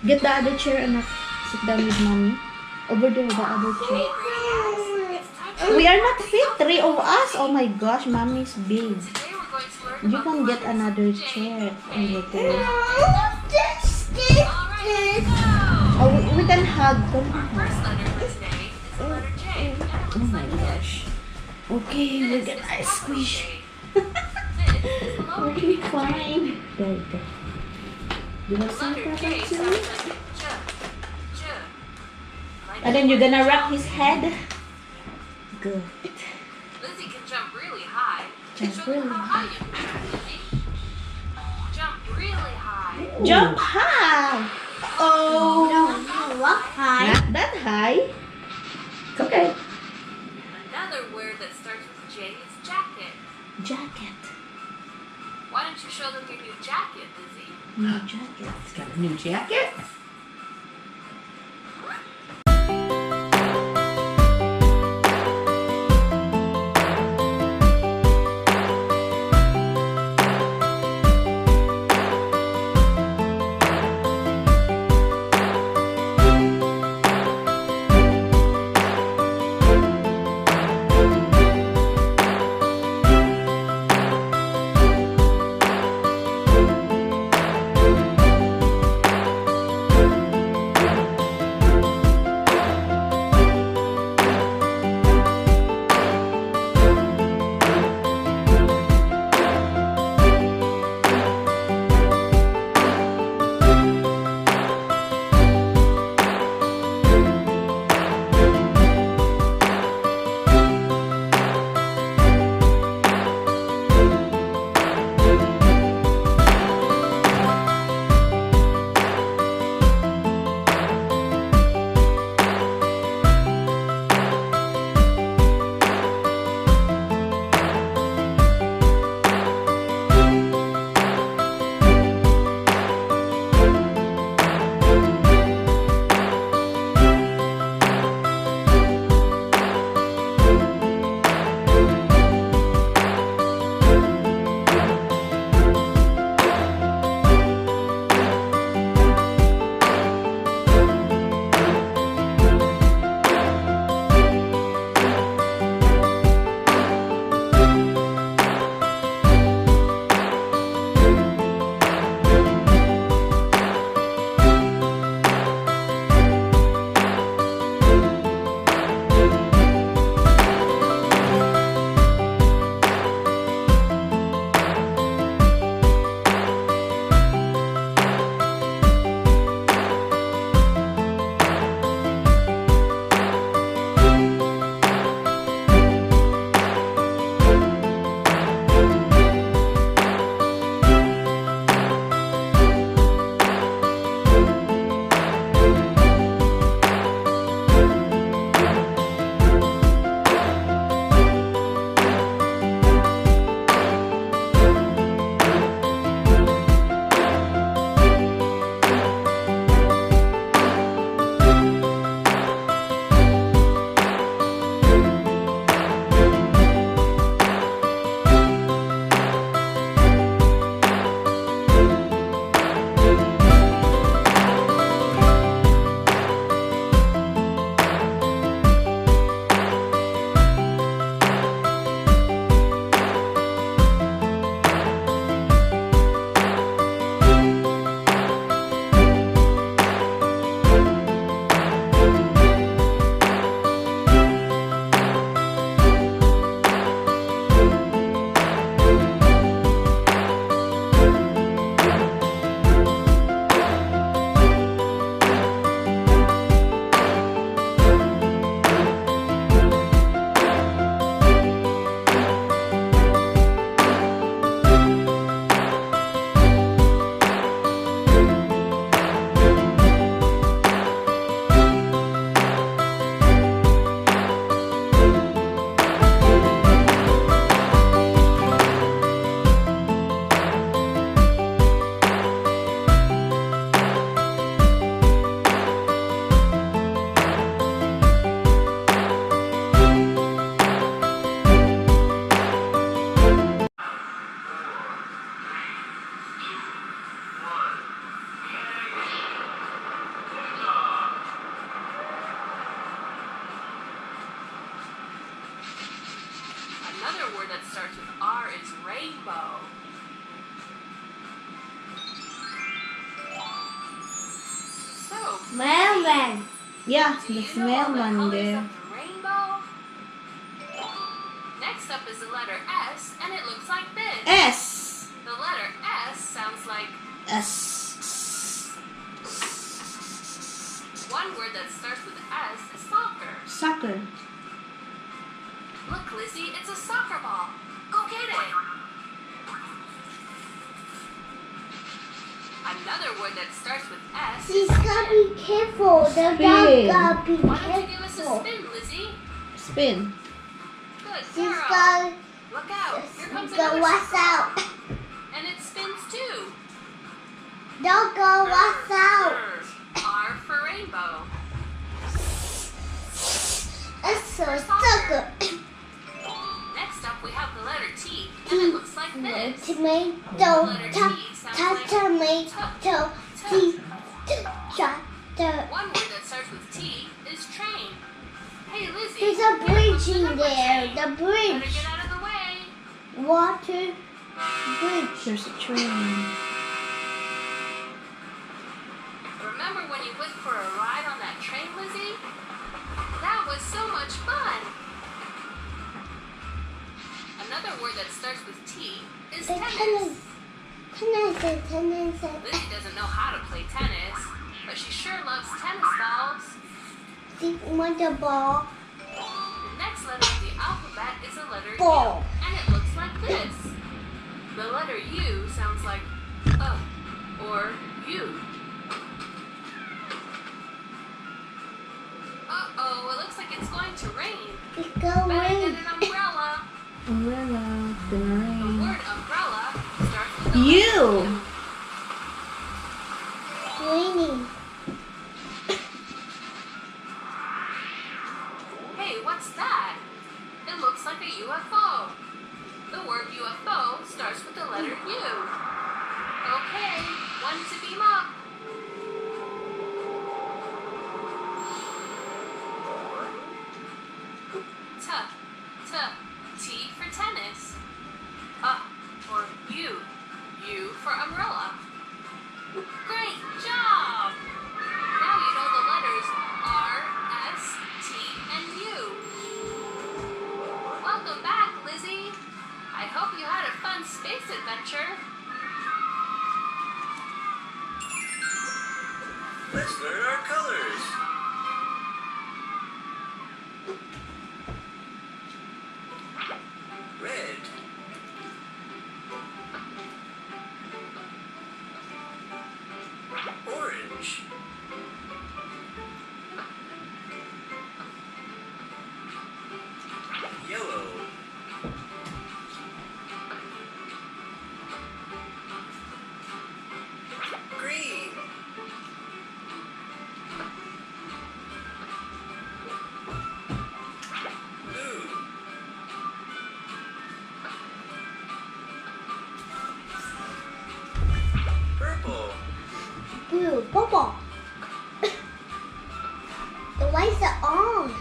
Get the other chair, anak. Sit down with mommy. Over there, the other chair. We are not fit, 3 of us. Oh my gosh, mommy's big. You can get another chair over there. Oh, we can hug. Come on. Oh my gosh. Okay, we're gonna ice squish. Okay, fine. There you go. You have some problems too? And then you're gonna wrap his head. Good. Lizzie can jump really high. Jump really high. Jump really high. Jump high! Oh! No, not high. Not that high. It's okay. Another word that starts with J is jacket. Jacket. Why don't you show them your new jacket, Lizzie? New jacket. It's got a new jacket. Another word that starts with R is rainbow. So, Mailman. Yeah, do the you know all the mailman colors there. of the rainbow? Next up is the letter S, and it looks like this. S. The letter S sounds like S. one word that starts with S is soccer. Soccer. Look, Lizzie, it's a soccer ball. Go get it. Another word that starts with S She's is gotta be careful. The dog Spin. gotta be Why don't you give us a careful. spin, Lizzie? Spin. Good She's girl. gotta Look out. Here comes go another watch soccer out. ball. And it spins too. Don't go watch out. R for rainbow. It's so sucker. Next up, we have the letter T, and it looks like this. Tomato. The letter T sounds like Tomato. One word that starts with T is train. Hey, Lizzie. There's a here comes bridge the in number there. train. The Better bridge. get out of the way. Water bridge. There's a train. Remember when you went for a ride on that train, Lizzie? That was so much fun. Another word that starts with T is The tennis. tennis. Lizzie doesn't know how to play tennis, but she sure loves tennis balls. She wants the ball. The next letter of the alphabet is a letter Ball. U, and it looks like this. The letter U sounds like or U. Uh-oh, it looks like it's going to rain. It's Better going. get an umbrella. Umbrella. It's gonna The rain. word umbrella starts with the U. letter U. Raining. Hey, what's that? It looks like a UFO. The word UFO starts with the letter U. Okay, one to beam up. T for tennis. Or U. U for umbrella. Great job! Now you know the letters R, S, T, and U. Welcome back, Lizzie. I hope you had a fun space adventure. Let's learn our colors. Red. Orange. Yellow. Green. Blue. Purple. Blue. Purple. The lights are on.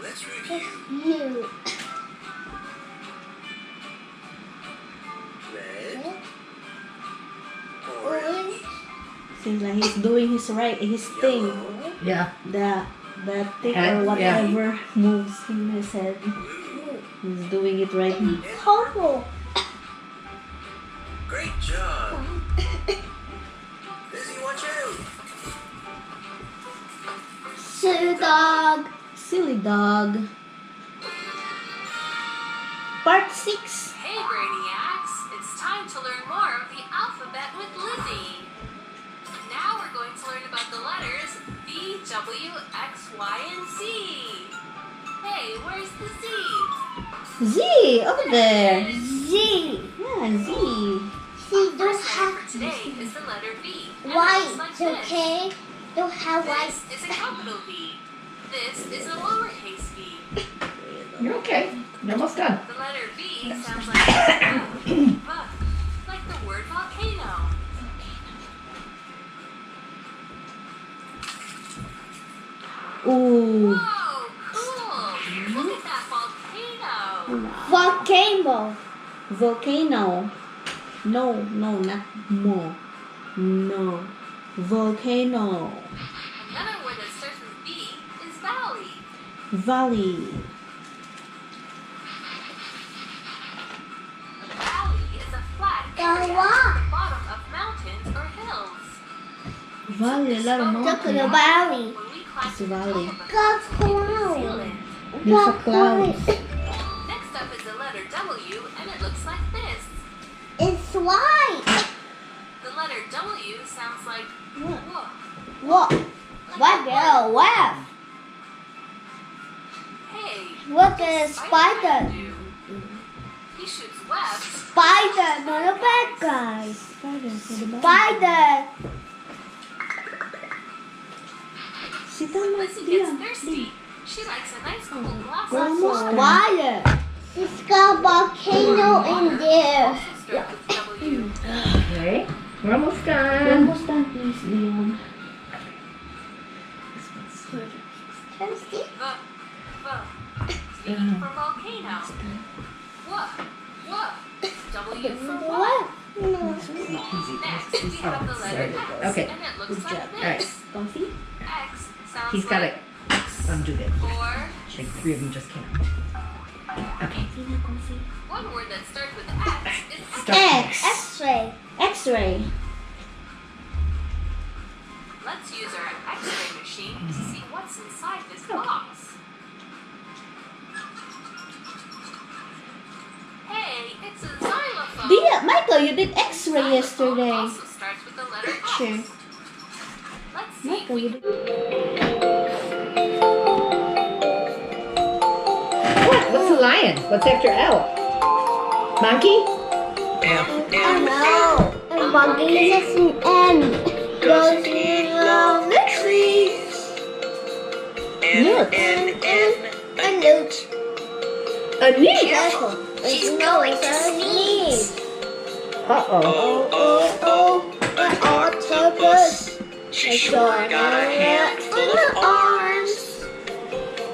Let's It's review. you. Red. Orange. Orange. Seems like he's doing his thing. Yellow. Yeah. The thing Head, or yeah. whatever moves in his head. Blue. He's doing it right now. And Purple. great job. Lizzie, watch out. Silly dog. Silly dog. Part 6. Hey, Brainiacs. It's time to learn more of the alphabet with Lizzie. Now we're going to learn about the letters V, W, X, Y, and Z. Hey, where's the Z? Z, over there. Z. Yeah, Z. See, don't First letter have for today is the letter V. And it white, looks like this. okay? Don't have white. This is a capital V. This is a lowercase v. You're okay. You're almost done. The letter V sounds like v, like the word volcano. Ooh. Whoa, cool! Look at that volcano. Volcano. Volcano. No, not mo. No. Volcano. Another word that starts with V is valley. Valley. A valley is a flat area Gawa. at the bottom of mountains or hills. Valley, a lot of Look at the mountains. valley. When we climb It's to a the valley. top of a Got mountain, we clouds. feel it. There's a cloud. Next up is the letter W, and it looks like this. It's white. The letter W sounds like whoa. Look. What the web? Hey, Look at the Spider-Man spider. do? He shoots webs. Spider, not a bad guy. Spider. For the bottom. Spider. Sit down, Lizzie Leah. gets thirsty. She likes a nice cool glass We're of almost water. done. Water. It's got a volcano in there. Also starts with W. Okay. We're almost We're done. almost done, please, Leon. Thirsty? V for volcano. What? W for what? What? No. Next, we have the letter X, Okay. and it looks Good like job. Alright. this. Comfy? X sounds He's got like it. Undo it. or Like 3 of them just came out. Okay. Comfy. one word that starts with X is Start. X. X-ray. X-ray. Let's use our X-ray machine to see what's inside this box. Hey, it's a xylophone. Leah, Michael, you did X-ray Xylophone yesterday. also starts with the letter X. Sure. Let's see. Michael, you did. What? What's a lion? What's after L? Monkey? Oh no. And monkey is an N. Goes in love the trees. Look. And look. A newt. Careful. She's going to sneeze. Uh-oh. Oh, an octopus. She A sure short got a handful of arms.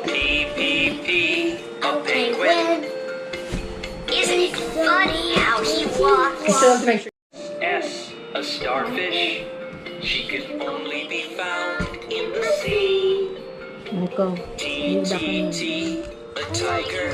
P, a penguin. Isn't it funny how he You walks? still have to make sure. S, a starfish. She can only be found in the sea. Michael, T, you dapat a tiger.